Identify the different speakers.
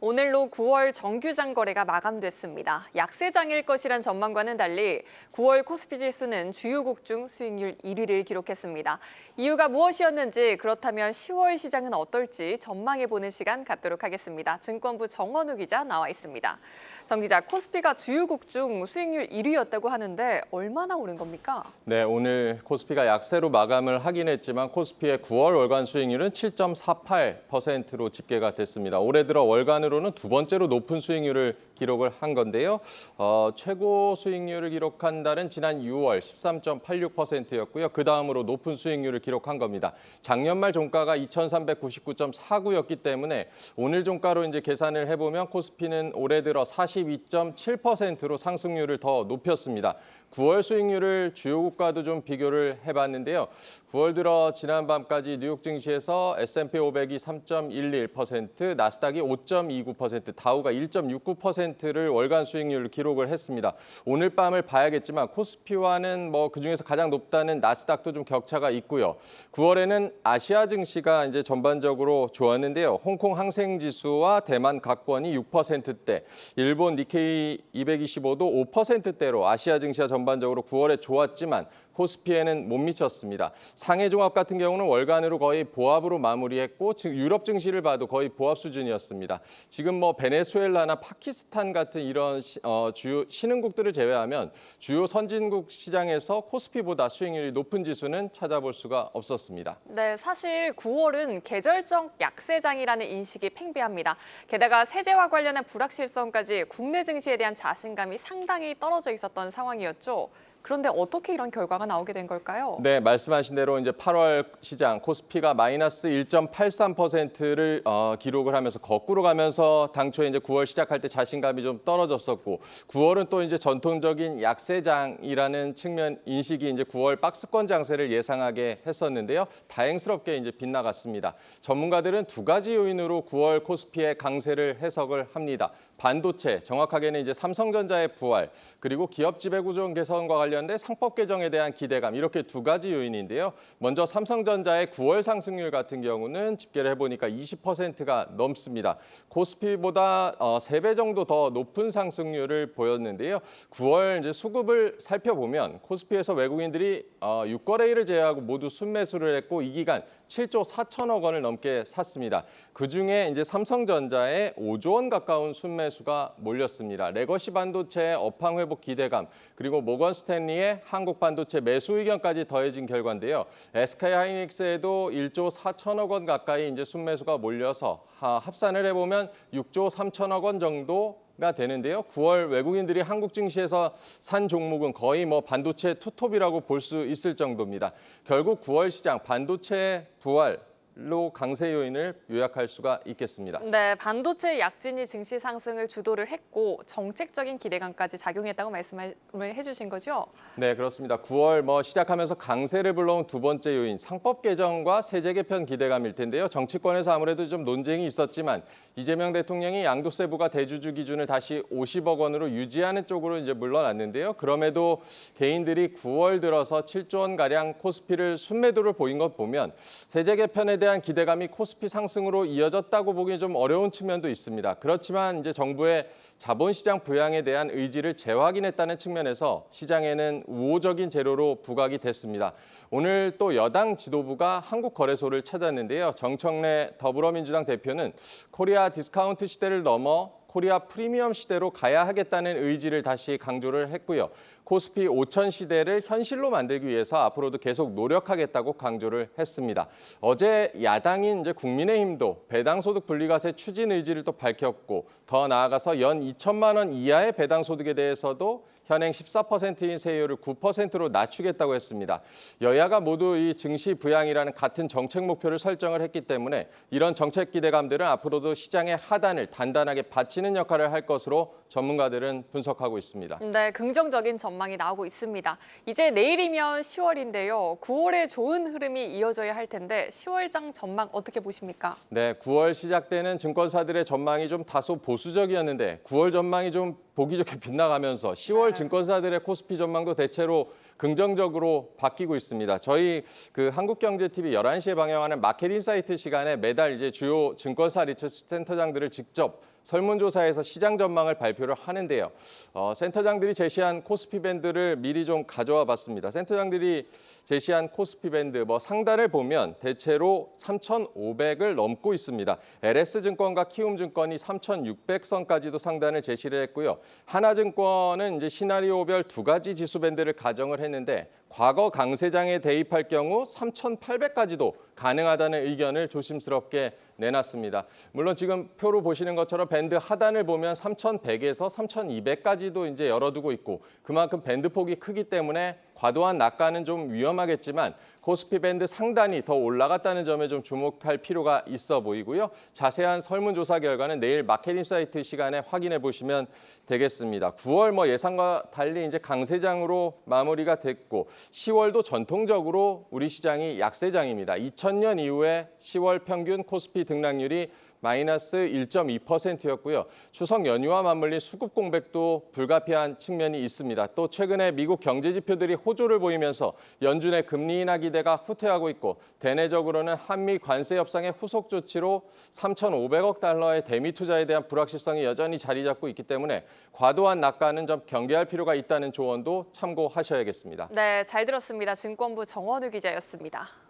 Speaker 1: 오늘로 9월 정규장 거래가 마감됐습니다. 약세장일 것이란 전망과는 달리 9월 코스피 지수는 주요국 중 수익률 1위를 기록했습니다. 이유가 무엇이었는지, 그렇다면 10월 시장은 어떨지 전망해보는 시간 갖도록 하겠습니다. 증권부 정원우 기자 나와 있습니다. 정 기자, 코스피가 주요국 중 수익률 1위였다고 하는데 얼마나 오른 겁니까?
Speaker 2: 네, 오늘 코스피가 약세로 마감을 하긴 했지만 코스피의 9월 월간 수익률은 7.48%로 집계가 됐습니다. 올해 들어 월간으로는 두 번째로 높은 수익률을 기록을 한 건데요. 최고 수익률을 기록한 달은 지난 6월 13.86%였고요. 그 다음으로 높은 수익률을 기록한 겁니다. 작년 말 종가가 2,399.49였기 때문에 오늘 종가로 이제 계산을 해보면 코스피는 올해 들어 42.7%로 상승률을 더 높였습니다. 9월 수익률을 주요 국가도 좀 비교를 해봤는데요. 9월 들어 지난밤까지 뉴욕 증시에서 S&P 500이 3.11%, 나스닥이 5.29%, 다우가 1.69%를 월간 수익률을 기록을 했습니다. 오늘 밤을 봐야겠지만 코스피와는 그중에서 가장 높다는 나스닥도 좀 격차가 있고요. 9월에는 아시아 증시가 이제 전반적으로 좋았는데요. 홍콩 항생 지수와 대만 각권이 6%대, 일본 니케이 225도 5%대로 아시아 증시가 전반적으로 9월에 좋았지만 코스피에는 못 미쳤습니다. 상해 종합 같은 경우는 월간으로 거의 보합으로 마무리했고, 지금 유럽 증시를 봐도 거의 보합 수준이었습니다. 지금 베네수엘라나 파키스탄 같은 이런 주요 신흥국들을 제외하면 주요 선진국 시장에서 코스피보다 수익률이 높은 지수는 찾아볼 수가 없었습니다.
Speaker 1: 네, 사실 9월은 계절적 약세장이라는 인식이 팽배합니다. 게다가 세제와 관련한 불확실성까지 국내 증시에 대한 자신감이 상당히 떨어져 있었던 상황이었죠. 그런데 어떻게 이런 결과가 나오게 된 걸까요?
Speaker 2: 네, 말씀하신 대로 이제 8월 시장 코스피가 마이너스 1.83%를 기록을 하면서 거꾸로 가면서 당초에 이제 9월 시작할 때 자신감이 좀 떨어졌었고, 9월은 또 이제 전통적인 약세장이라는 측면 인식이 이제 9월 박스권 장세를 예상하게 했었는데요. 다행스럽게 이제 빗나갔습니다. 전문가들은 두 가지 요인으로 9월 코스피의 강세를 해석을 합니다. 반도체, 정확하게는 이제 삼성전자의 부활, 그리고 기업 지배구조 개선과 관련된 상법 개정에 대한 기대감, 이렇게 두 가지 요인인데요. 먼저 삼성전자의 9월 상승률 같은 경우는 집계를 해보니까 20%가 넘습니다. 코스피보다 3배 정도 더 높은 상승률을 보였는데요. 9월 이제 수급을 살펴보면 코스피에서 외국인들이 6거래일을 제외하고 모두 순매수를 했고, 이 기간 7조 4천억 원을 넘게 샀습니다. 그중에 이제 삼성전자에 5조 원 가까운 순매수가 몰렸습니다. 레거시 반도체의 업황 회복 기대감, 그리고 모건 스탠리의 한국 반도체 매수 의견까지 더해진 결과인데요. SK 하이닉스에도 1조 4천억 원 가까이 이제 순매수가 몰려서 합산을 해보면 6조 3천억 원 정도가 되는데요. 9월 외국인들이 한국 증시에서 산 종목은 거의 반도체 투톱이라고 볼 수 있을 정도입니다. 결국 9월 시장 반도체 부활로 강세 요인을 요약할 수가 있겠습니다.
Speaker 1: 네, 반도체 약진이 증시 상승을 주도를 했고 정책적인 기대감까지 작용했다고 말씀을 해주신 거죠?
Speaker 2: 네, 그렇습니다. 9월 시작하면서 강세를 불러온 두 번째 요인, 상법 개정과 세제 개편 기대감일 텐데요. 정치권에서 아무래도 좀 논쟁이 있었지만 이재명 대통령이 양도세 부과 대주주 기준을 다시 50억 원으로 유지하는 쪽으로 이제 물러났는데요. 그럼에도 개인들이 9월 들어서 7조 원 가량 코스피를 순매도를 보인 것 보면 세제 개편에 대한 기대감이 코스피 상승으로 이어졌다고 보기 좀 어려운 측면도 있습니다. 그렇지만 이제 정부의 자본시장 부양에 대한 의지를 재확인했다는 측면에서 시장에는 우호적인 재료로 부각이 됐습니다. 오늘 또 여당 지도부가 한국거래소를 찾았는데요. 정청래 더불어민주당 대표는 코리아 디스카운트 시대를 넘어 코리아 프리미엄 시대로 가야 하겠다는 의지를 다시 강조를 했고요. 코스피 5천 시대를 현실로 만들기 위해서 앞으로도 계속 노력하겠다고 강조를 했습니다. 어제 야당인 이제 국민의힘도 배당소득 분리과세 추진 의지를 또 밝혔고, 더 나아가서 연 2천만 원 이하의 배당소득에 대해서도 현행 14%인 세율을 9%로 낮추겠다고 했습니다. 여야가 모두 이 증시 부양이라는 같은 정책 목표를 설정을 했기 때문에 이런 정책 기대감들은 앞으로도 시장의 하단을 단단하게 받치는 역할을 할 것으로 전문가들은 분석하고 있습니다.
Speaker 1: 네, 긍정적인 전망이 나오고 있습니다. 이제 내일이면 10월인데요. 9월에 좋은 흐름이 이어져야 할 텐데 10월장 전망 어떻게 보십니까?
Speaker 2: 네, 9월 시작 때는 증권사들의 전망이 좀 다소 보수적이었는데 9월 전망이 좀 보기 좋게 빗나가면서 10월 증권사들의 코스피 전망도 대체로 긍정적으로 바뀌고 있습니다. 저희 그 한국경제TV 11시에 방영하는 마켓인사이트 시간에 매달 이제 주요 증권사 리서치 센터장들을 직접 설문조사에서 시장 전망을 발표를 하는데요. 센터장들이 제시한 코스피 밴드를 미리 좀 가져와 봤습니다. 센터장들이 제시한 코스피 밴드 상단을 보면 대체로 3,500을 넘고 있습니다. LS증권과 키움증권이 3,600선까지도 상단을 제시를 했고요. 하나증권은 이제 시나리오별 두 가지 지수 밴드를 가정을 했는데 과거 강세장에 대입할 경우 3,800까지도 가능하다는 의견을 조심스럽게 내놨습니다. 물론 지금 표로 보시는 것처럼 밴드 하단을 보면 3,100에서 3,200까지도 이제 열어두고 있고 그만큼 밴드 폭이 크기 때문에 과도한 낙관은 좀 위험하겠지만 코스피 밴드 상단이 더 올라갔다는 점에 좀 주목할 필요가 있어 보이고요. 자세한 설문조사 결과는 내일 마켓인사이트 시간에 확인해 보시면 되겠습니다. 9월 예상과 달리 이제 강세장으로 마무리가 됐고 10월도 전통적으로 우리 시장이 약세장입니다. 2000년 이후에 10월 평균 코스피 등락률이 마이너스 1.2%였고요. 추석 연휴와 맞물린 수급 공백도 불가피한 측면이 있습니다. 또 최근에 미국 경제 지표들이 호조를 보이면서 연준의 금리 인하 기대가 후퇴하고 있고 대내적으로는 한미 관세 협상의 후속 조치로 3,500억 달러의 대미 투자에 대한 불확실성이 여전히 자리 잡고 있기 때문에 과도한 낙관은 좀 경계할 필요가 있다는 조언도 참고하셔야겠습니다.
Speaker 1: 네, 잘 들었습니다. 증권부 정원우 기자였습니다.